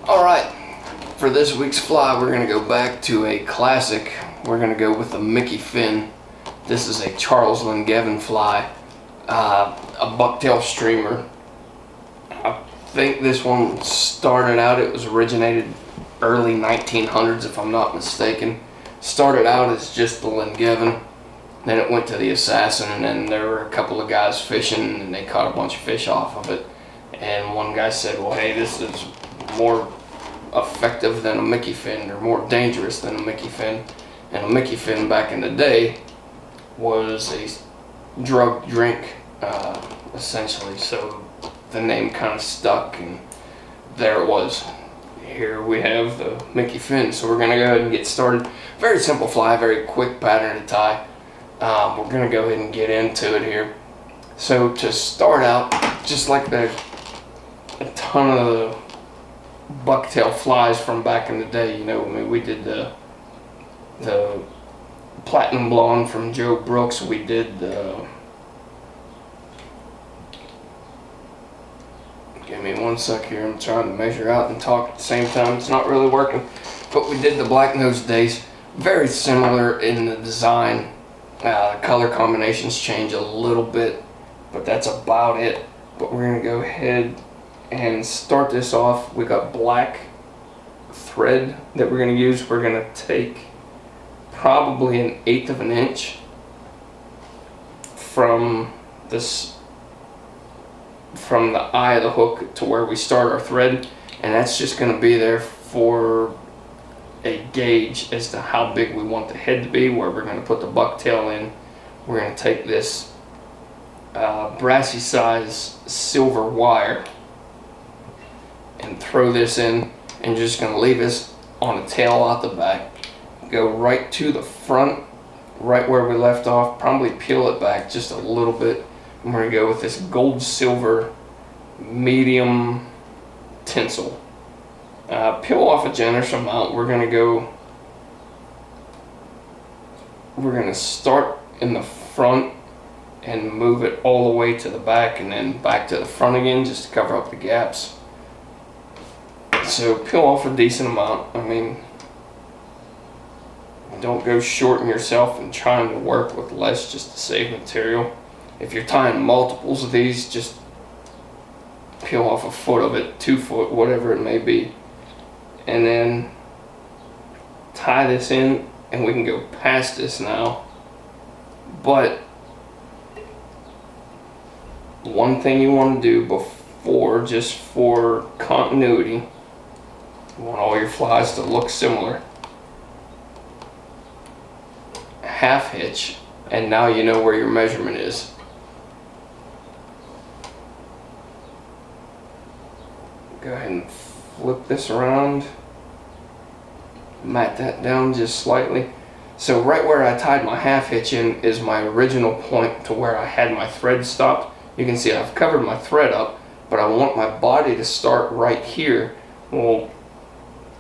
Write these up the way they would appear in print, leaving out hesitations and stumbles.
Alright, for this week's fly, we're going to go back to a classic. We're going to go with the Mickey fin. This is a Charles Langevin fly, a bucktail streamer. I think this one started out, it was originated early 1900s if I'm not mistaken. Started out as just the Langevin, then it went to the Assassin, and then there were a couple of guys fishing and they caught a bunch of fish off of it. And one guy said, well, hey, this is more effective than a Mickey fin, or more dangerous than a Mickey fin. And a Mickey fin back in the day was a drug drink, essentially. So the name kind of stuck, and there it was. Here we have the Mickey fin. So we're going to go ahead and get started. Very simple fly, very quick pattern to tie. We're going to go ahead and get into it here. So to start out, just like a ton of the bucktail flies from back in the day, you know, I mean, we did the platinum blonde from Joe Brooks. We did the, give me one sec here, I'm trying to measure out and talk at the same time. It's not really working, but we did the black nose dace. Very similar in the design. Color combinations change a little bit, but that's about it. But we're going to go ahead and start this off. We got black thread that we're going to use. We're going to take probably 1/8 of an inch from this, from the eye of the hook to where we start our thread, and that's just going to be there for a gauge as to how big we want the head to be, where we're going to put the bucktail in. We're going to take this brassy size silver wire and throw this in, and just going to leave this on the tail out the back. Go right to the front, right where we left off, probably peel it back just a little bit. And we're going to go with this gold silver medium tinsel. Peel off a generous amount. We're going to start in the front and move it all the way to the back, and then back to the front again, just to cover up the gaps. So peel off a decent amount. I mean, don't go shorting yourself and trying to work with less just to save material. If you're tying multiples of these, just peel off a foot of it, 2 foot, whatever it may be. And then tie this in, and we can go past this now. But one thing you want to do before, just for continuity, you want all your flies to look similar. Half hitch, and now you know where your measurement is. Go ahead and flip this around, mat that down just slightly. So right where I tied my half hitch in is my original point to where I had my thread stopped. You can see I've covered my thread up, but I want my body to start right here. Well,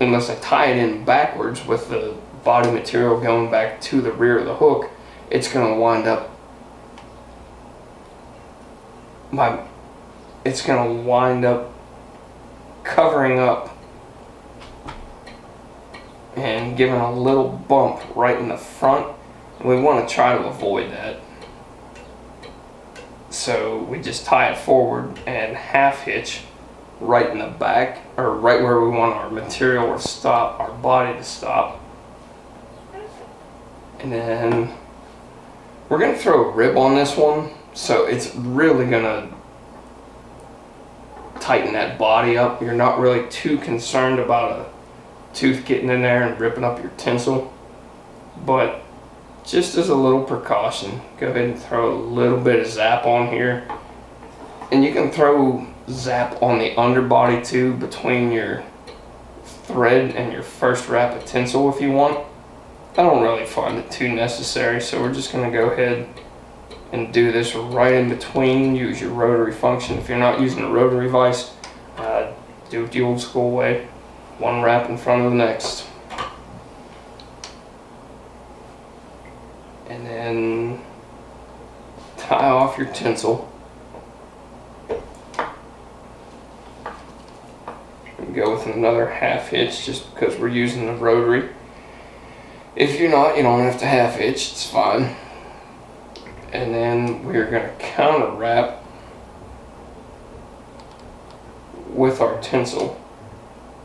unless I tie it in backwards with the body material going back to the rear of the hook, it's going to wind up covering up and giving a little bump right in the front. We want to try to avoid that. So we just tie it forward and half hitch right in the back, or right where we want our material to stop, our body to stop. And then we're going to throw a rib on this one, so it's really going to tighten that body up. You're not really too concerned about a tooth getting in there and ripping up your tinsel, but just as a little precaution, go ahead and throw a little bit of zap on here. And you can throw zap on the underbody too, between your thread and your first wrap of tinsel if you want. I don't really find it too necessary, so we're just going to go ahead and do this right in between. Use your rotary function. If you're not using a rotary vise, do it the old school way. One wrap in front of the next. And then tie off your tinsel. And go with with another half hitch just because we're using the rotary. If you're not, you don't have to half hitch, it's fine. And then we're going to counter wrap with our tinsel.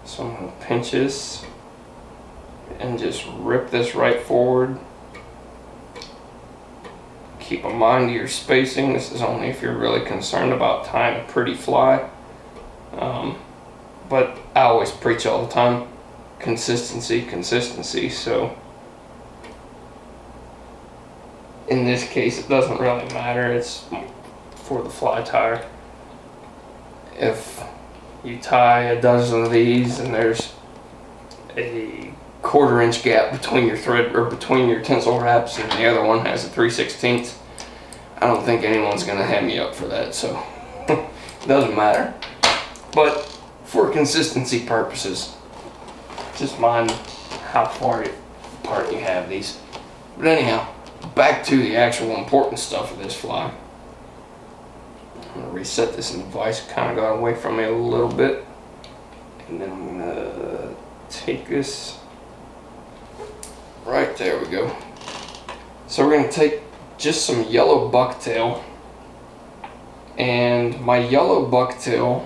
So I'm going to pinch this and just rip this right forward. Keep in mind your spacing. This is only if you're really concerned about tying a pretty fly. But I always preach all the time, consistency, consistency. So in this case, it doesn't really matter. It's for the fly tire. If you tie a dozen of these and there's a 1/4 inch gap between your thread or between your tinsel wraps and the other one has a 3/16, I don't think anyone's gonna have me up for that, so it doesn't matter. But for consistency purposes, just mind how far apart you have these. But anyhow, back to the actual important stuff of this fly. I'm gonna reset this in the vise. Kind of got away from me a little bit, and then I'm gonna take this. Right there we go. So we're gonna take just some yellow bucktail, and my yellow bucktail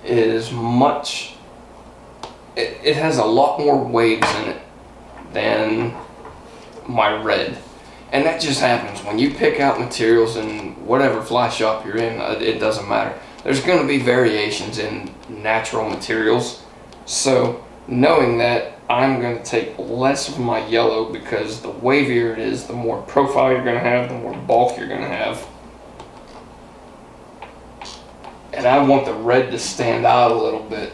is much. It has a lot more waves in it than my red. And that just happens when you pick out materials in whatever fly shop you're in. It doesn't matter. There's going to be variations in natural materials. So knowing that, I'm going to take less of my yellow because the wavier it is, the more profile you're going to have, the more bulk you're going to have. And I want the red to stand out a little bit.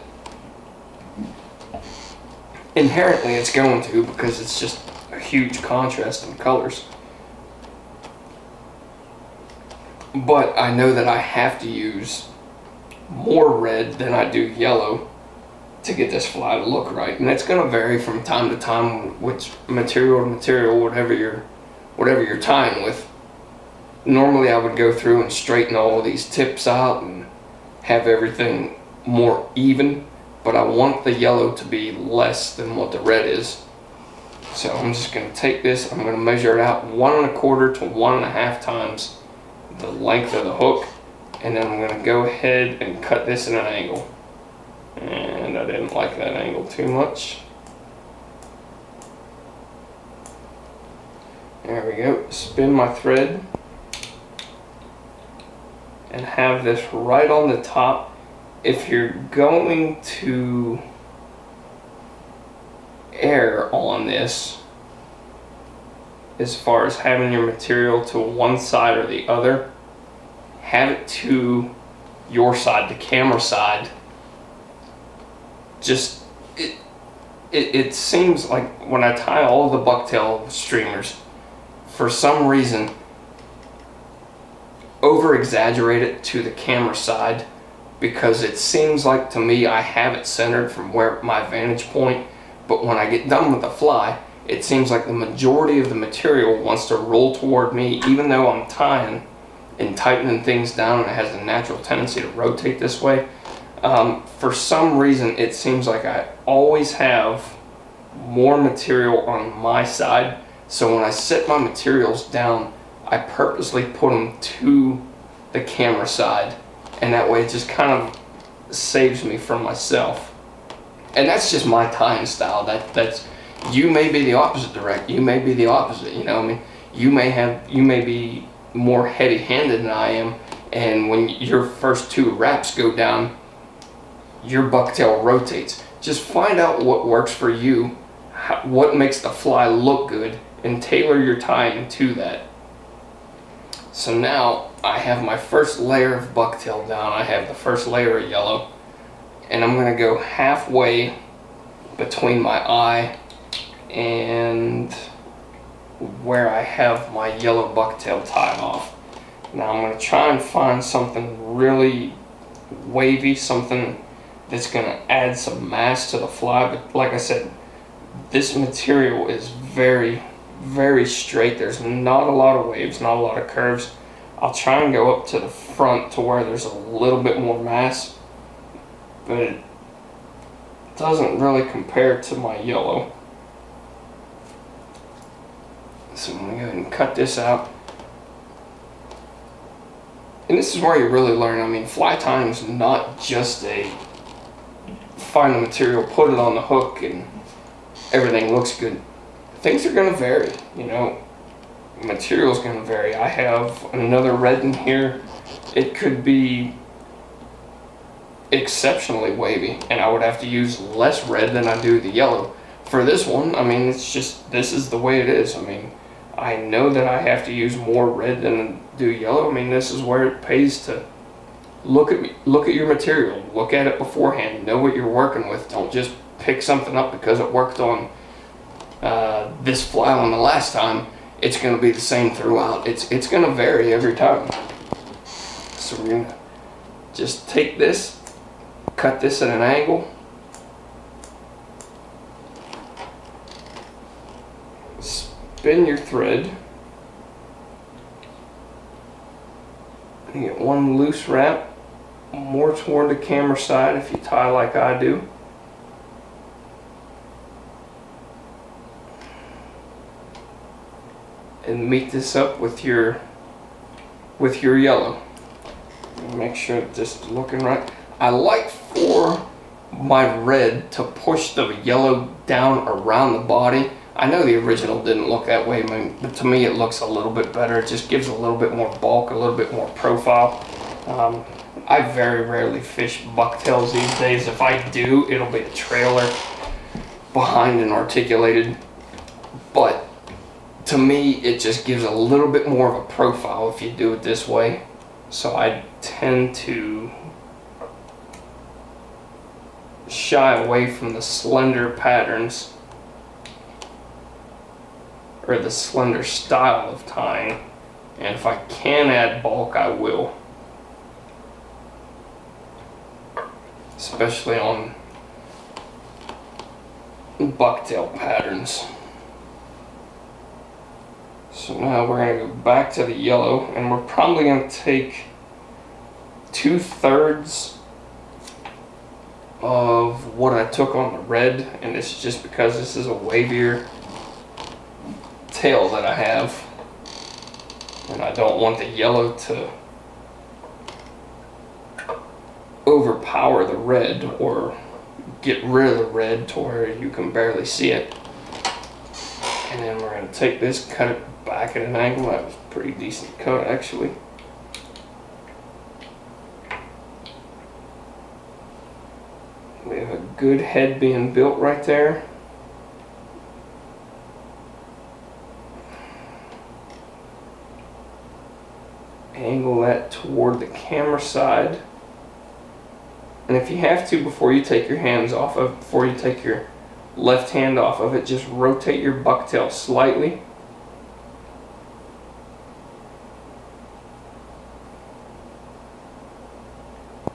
Inherently it's going to, because it's just a huge contrast in colors. But I know that I have to use more red than I do yellow to get this fly to look right. And it's going to vary from time to time, which material to material, whatever you're tying with. Normally I would go through and straighten all of these tips out and have everything more even, but I want the yellow to be less than what the red is. So I'm just going to take this, I'm going to measure it out 1 1/4 to 1 1/2 times the length of the hook, and then I'm going to go ahead and cut this in an angle. And I didn't like that angle too much. There we go. Spin my thread and have this right on the top. If you're going to err on this, as far as having your material to one side or the other, have it to your side, the camera side. Just it seems like when I tie all of the bucktail streamers, for some reason over exaggerate it to the camera side, because it seems like to me I have it centered from where my vantage point, but when I get done with the fly, it seems like the majority of the material wants to roll toward me, even though I'm tying and tightening things down and it has a natural tendency to rotate this way. For some reason it seems like I always have more material on my side, so when I set my materials down, I purposely put them to the camera side, and that way it just kind of saves me from myself. And that's just my tying style. That's you may be the opposite direct. You may be the opposite. You know, I mean, you may be more heavy-handed than I am, and when your first 2 wraps go down, your bucktail rotates. Just find out what works for you, what makes the fly look good, and tailor your tying to that. So now I have my first layer of bucktail down. I have the first layer of yellow, and I'm going to go halfway between my eye and where I have my yellow bucktail tied off. Now I'm going to try and find something really wavy, something that's going to add some mass to the fly. But like I said, this material is very, very straight. There's not a lot of waves, not a lot of curves. I'll try and go up to the front to where there's a little bit more mass, but doesn't really compare to my yellow. So I'm going to go ahead and cut this out. And this is where you really learn. I mean, fly tying is not just a find the material, put it on the hook, and everything looks good. Things are going to vary, you know. Material's going to vary. I have another red in here. It could be exceptionally wavy, and I would have to use less red than I do the yellow. For this one, I mean, it's just, this is the way it is. I mean, I know that I have to use more red than do yellow. I mean, this is where it pays to look at your material, look at it beforehand, know what you're working with. Don't just pick something up because it worked on this fly on the last time. It's going to be the same throughout. It's going to vary every time. So we're going to just take this, cut this at an angle, spin your thread, and get one loose wrap more toward the camera side if you tie like I do. And meet this up with your yellow. Make sure that this is looking right. I like for my red to push the yellow down around the body. I know the original didn't look that way, but to me it looks a little bit better. It just gives a little bit more bulk, a little bit more profile. I very rarely fish bucktails these days. If I do, it'll be a trailer behind an articulated, but to me it just gives a little bit more of a profile if you do it this way. So I tend to shy away from the slender patterns or the slender style of tying, and if I can add bulk, I will, especially on bucktail patterns. So now we're going to go back to the yellow, and we're probably going to take 2/3 of what I took on the red, and this is just because this is a wavier tail that I have, and I don't want the yellow to overpower the red or get rid of the red to where you can barely see it. And then we're going to take this, cut it back at an angle. That was a pretty decent cut actually. We have a good head being built right there. Angle that toward the camera side. And if you have to, before you take your hands off of, before you take your left hand off of it, just rotate your bucktail slightly.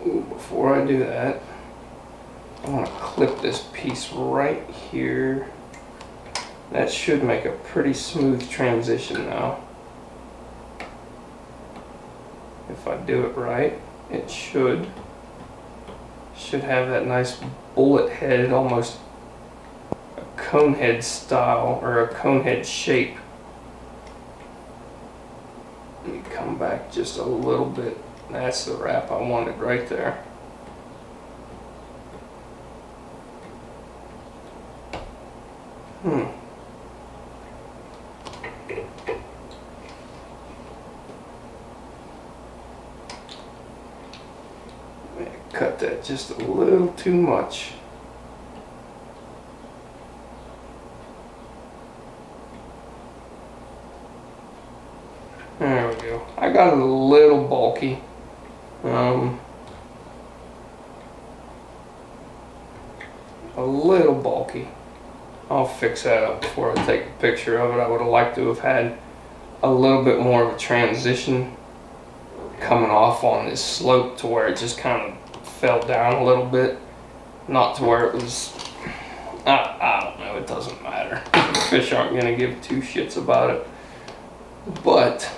Ooh, before I do that, I want to clip this piece right here. That should make a pretty smooth transition now. If I do it right, it should have that nice bullet head, almost a cone head style or a cone head shape. Let me come back just a little bit. That's the wrap I wanted right there. Cut that just a little too much. There we go. I got it a little bulky. A little bulky. I'll fix that up before I take a picture of it. I would have liked to have had a little bit more of a transition coming off on this slope to where it just kind of fell down a little bit, not to where it was, I don't know, it doesn't matter. Fish aren't going to give two shits about it, but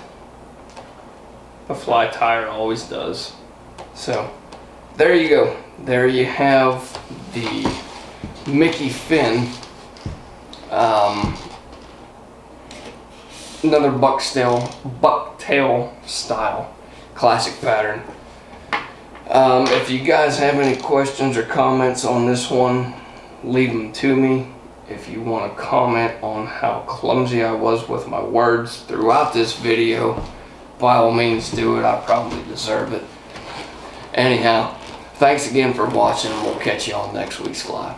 a fly tire always does. So there you go. There you have the Mickey Finn. Another bucktail style classic pattern. If you guys have any questions or comments on this one, leave them to me. If you want to comment on how clumsy I was with my words throughout this video, by all means do it. I probably deserve it. Anyhow, thanks again for watching, and we'll catch you on next week's fly.